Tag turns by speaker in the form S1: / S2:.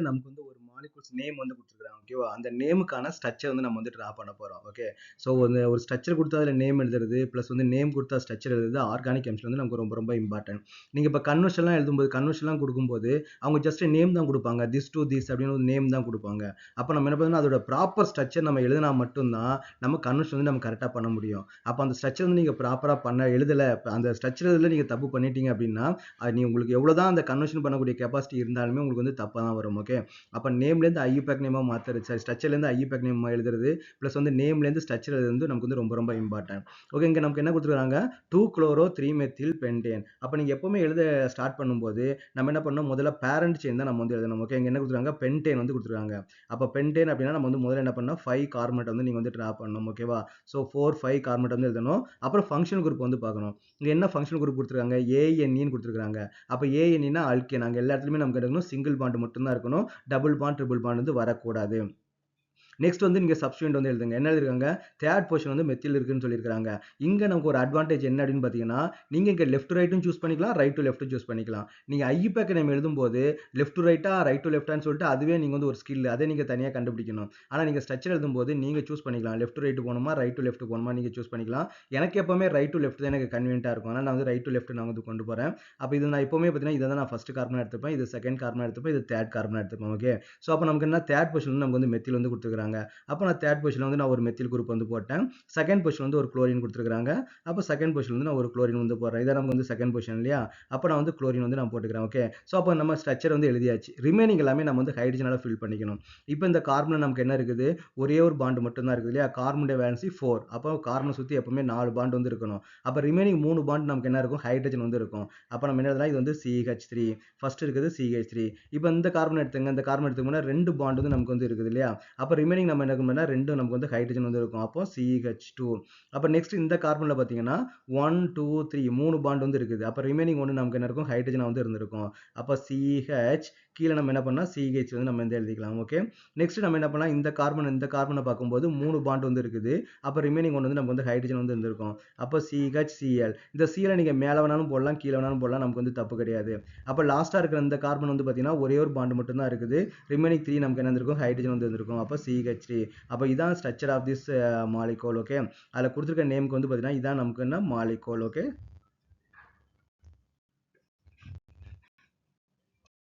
S1: நமக்கு வந்து ஒரு மாலிகூல்ஸ் நேம் வந்து குடுத்துருக்காங்க. ஓகேவா? அந்த நேமுக்கான ஸ்ட்ரக்சர் வந்து நம்ம வந்து டிரா பண்ண போறோம். ஓகே. ஸோ ஒரு ஸ்ட்ரக்சர் குடுத்தா அதுல நேம் எழுதுறது, பிளஸ் வந்து நேம் குடுத்தா ஸ்ட்ரக்சர் எழுதுறது ஆர்கானிக் கெமிஸ்ட்ரி வந்து நமக்கு ரொம்ப ரொம்ப இம்பார்ட்டன்ட். நீங்க இப்ப கன்வர்ஷன்லாம் எழுதும்போது கன்வர்ஷன்லாம் குடுக்கும்போது, அவங்க ஜஸ்ட் நேம் தான் குடுப்பாங்க. திஸ் டூ திஸ் அப்படின்னு ஒரு நேம் தான் குடுப்பாங்க. அப்ப நம்ம என்ன பண்ணணும், அதோட ப்ராப்பர் ஸ்ட்ரக்சர் நம்ம எழுதுனா மட்டும் தான் நம்ம கன்வர்ஷன் வந்து நம்ம கரெக்ட்டா பண்ண முடியும். அப்ப அந்த ஸ்ட்ரக்சர் வந்து நீங்க ப்ராப்பரா எழுதல, அந்த ஸ்ட்ரக்சர் எழுதல நீங்க தப்பு பண்ணிட்டீங்க அப்படின்னா, அது உங்களுக்கு எவ்வளவுதான் அந்த கன்வர்ஷன் பண்ணக்கூடிய கெப்பாசிட்டி இருந்தாலுமே உங்களுக்கு வந்து தப்பா தான் வரும். ஓகே. அப்ப நேம்லேருந்து ஐயூபேக் நேமா மாத்துறது, சாரி ஸ்ட்ரக்சர்லேருந்து ஐயூபேக் நேம் எழுதுறது, பிளஸ் வந்து நேம்லேருந்து ஸ்ட்ரக்சர் எழுதுறது வந்து நமக்கு வந்து ரொம்ப ரொம்ப இம்பார்ட்டன்ட். ஓகே. இங்க நமக்கு என்ன கொடுத்துருக்காங்க, 2 குளோரோ 3 மெத்தில் பென்டேன். அப்ப நீங்க எப்பவுமே எழுத ஸ்டார்ட் பண்ணும்போது நம்ம என்ன பண்ணணும், முதல்ல பேரண்ட் செயின் தான் நம்ம வந்து எழுதணும். ஓகே. இங்க என்ன கொடுத்துருக்காங்க, பென்டேன் வந்து கொடுத்துருக்காங்க. அப்ப பென்டேன் அப்படின்னா நம்ம வந்து முதல்ல என்ன பண்ணணும், 5 கார்பனேட் வந்து நீங்க வந்து டிரா பண்ணணும். ஓகேவா? ஸோ 4 5 கார்பனேட் வந்து எழுதணும். அப்புறம் ஃபங்க்ஷன் குரூப் வந்து பார்க்கணும். இங்க என்ன ஃபங்க்ஷன் குரூப் கொடுத்துருக்காங்க, ஏஎன்இன்னு கொடுத்துருக்காங்க. அப்ப ஏஎன்இன்னா அல்கேன். அங்க எல்லா இடத்துலயுமே நமக்கு எடுக்கணும், சிங்கிள் பாண்ட் மட்டும் தான் இருக்கணும். டபுள் பாண்ட் ட்ரிபிள் பாண்ட் வந்து வரக்கூடாது. நெக்ஸ்ட் வந்து நீங்க சப்ஸ்டிட்யூயன்ட் வந்து எழுதுங்க. என்ன எழுதிருக்காங்க, தேர்ட் பொசிஷன் வந்து மெத்தில் இருக்குன்னு சொல்லியிருக்காங்க. இங்க நமக்கு ஒரு அட்வான்டேஜ் என்ன அப்படின்னு பார்த்தீங்கன்னா, நீங்க இங்க லெஃப்ட் டு ரைட்டும் சூஸ் பண்ணிக்கலாம், ரைட் டு லெஃப்ட்டும் சூஸ் பண்ணிக்கலாம். நீங்க ஐயூபேக் நேம் எழுதும்போது லெஃப்ட் டு ரைட்டா, ரைட் டு லெஃப்ட்டான்னு சொல்லிட்டு அதுவே நீங்க வந்து ஒரு ஸ்கில். அதை நீங்க தனியா கண்டுபிடிக்கணும். ஆனா நீங்க ஸ்ட்ரக்சர் எழுதும்போது நீங்க சூஸ் பண்ணிக்கலாம். லெஃப்ட் டு ரைட் போணுமா, ரைட் டு லெஃப்ட் போணுமா நீங்க சூஸ் பண்ணிக்கலாம். எனக்கு எப்பவுமே ரைட் டு லெஃப்ட் தான் எனக்கு கன்வீனியன்ட்டா இருக்கும். அதனால நான் வந்து ரைட் டு லெஃப்ட் நான் வந்து கொண்டு போறேன். அப்ப இது நான் எப்பவுமே பார்த்தீங்கன்னா, இதை தான் நான் ஃபர்ஸ்ட் கார்பனா எடுத்துப்பேன். இது செகண்ட் கார்பனா எடுத்துப்பேன். இது தேர்ட் கார்பனா எடுத்துப்பேன். ஓகே. ஸோ அப்ப நமக்கு என்ன, தேர்ட் பொசிஷன் நமக்கு வந்து மெத்தில் வந்து கொடுத்துருக்காங்க. அப்ப நான் தேர்ட் பொசிஷன்ல வந்து நான் ஒரு மெத்தில் குரூப் வந்து போட்டேன். செகண்ட் பொசிஷன் வந்து ஒரு குளோரின் கொடுத்துருக்காங்க. அப்ப செகண்ட் பொசிஷன் வந்து நான் ஒரு குளோரின் வந்து போடுறேன். இதான் நமக்கு வந்து செகண்ட் பொசிஷன் இல்லையா? அப்ப நான் வந்து குளோரின் வந்து நான் போட்டுக்கிறேன். ஓகே. ஸோ அப்ப நம்ம ஸ்ட்ரக்சர் வந்து எழுதியாச்சு. ரிமைனிங் எல்லாமே நம்ம வந்து ஹைட்ரஜனால ஃபில் பண்ணிக்கணும். இப்போ இந்த கார்பன்ல நமக்கு என்ன இருக்குது, ஒரே ஒரு பாண்ட் மட்டும் தான் இருக்குது இல்லையா? கார்பனுடைய வேலன்சி 4. அப்போ கார்பனை சுத்தி எப்பவுமே 4 பாண்ட் வந்து இருக்கணும். அப்ப ரிமைனிங் 3 பாண்ட் நமக்கு என்ன இருக்கும், ஹைட்ரஜன் வந்து இருக்கும். அப்ப நம்ம என்ன எழுதலாம், இது வந்து CH3. ஃபர்ஸ்ட் இருக்குது CH3. இப்போ இந்த கார்பன் எடுத்துங்க, இந்த கார்பன் எடுத்துக்கோங்கன்னா 2 பாண்ட் வந்து நமக்கு வந்து இருக்குது இல்லையா? அப்ப ரிமைனிங் நம்ம என்ன பண்ணா 2 நமக்கு வந்து ஹைட்ரஜன் வந்து இருக்கும். அப்போ CH2. அப்ப நெக்ஸ்ட் இந்த கார்பன்ல பாத்தீங்கன்னா 1 2 3 3 பாண்ட் வந்து இருக்குது. அப்ப ரிமைனிங் ஒன்னு நமக்கு என்ன இருக்கும், ஹைட்ரஜன் வந்து இருந்திருக்கும். அப்ப CH கீழ நம்ம என்ன பண்ணா CH வந்து நம்ம வந்து எழுதிக்கலாம். ஓகே. நெக்ஸ்ட் நம்ம என்ன பண்ணலாம், இந்த கார்பனை பார்க்கும்போது 3 பாண்ட் வந்து இருக்குது. அப்ப ரிமைனிங் ஒன்னு வந்து நமக்கு வந்து ஹைட்ரஜன் வந்து இருந்திருக்கும். அப்ப CHCl. இந்த Cl நீங்க மேல வேணாலும் போடலாம், கீழ வேணாலும் போடலாம், நமக்கு வந்து தப்பு கிடையாது. அப்ப லாஸ்டா இருக்கிற இந்த கார்பன் வந்து பாத்தீங்கன்னா ஒரே ஒரு பாண்ட் மட்டும் தான் இருக்குது. ரிமைனிங் 3 நமக்கு என்ன இருந்திருக்கும், ஹைட்ரஜன் வந்து இருந்திருக்கும். அப்ப CH3. அப்ப இதான் structure of this molecule. Okay. அதுல கொடுத்திருக்க நேமுக்கு வந்து பாத்தீங்கன்னா இதான் நமக்கு என்ன மாலிகூல். ஓகே.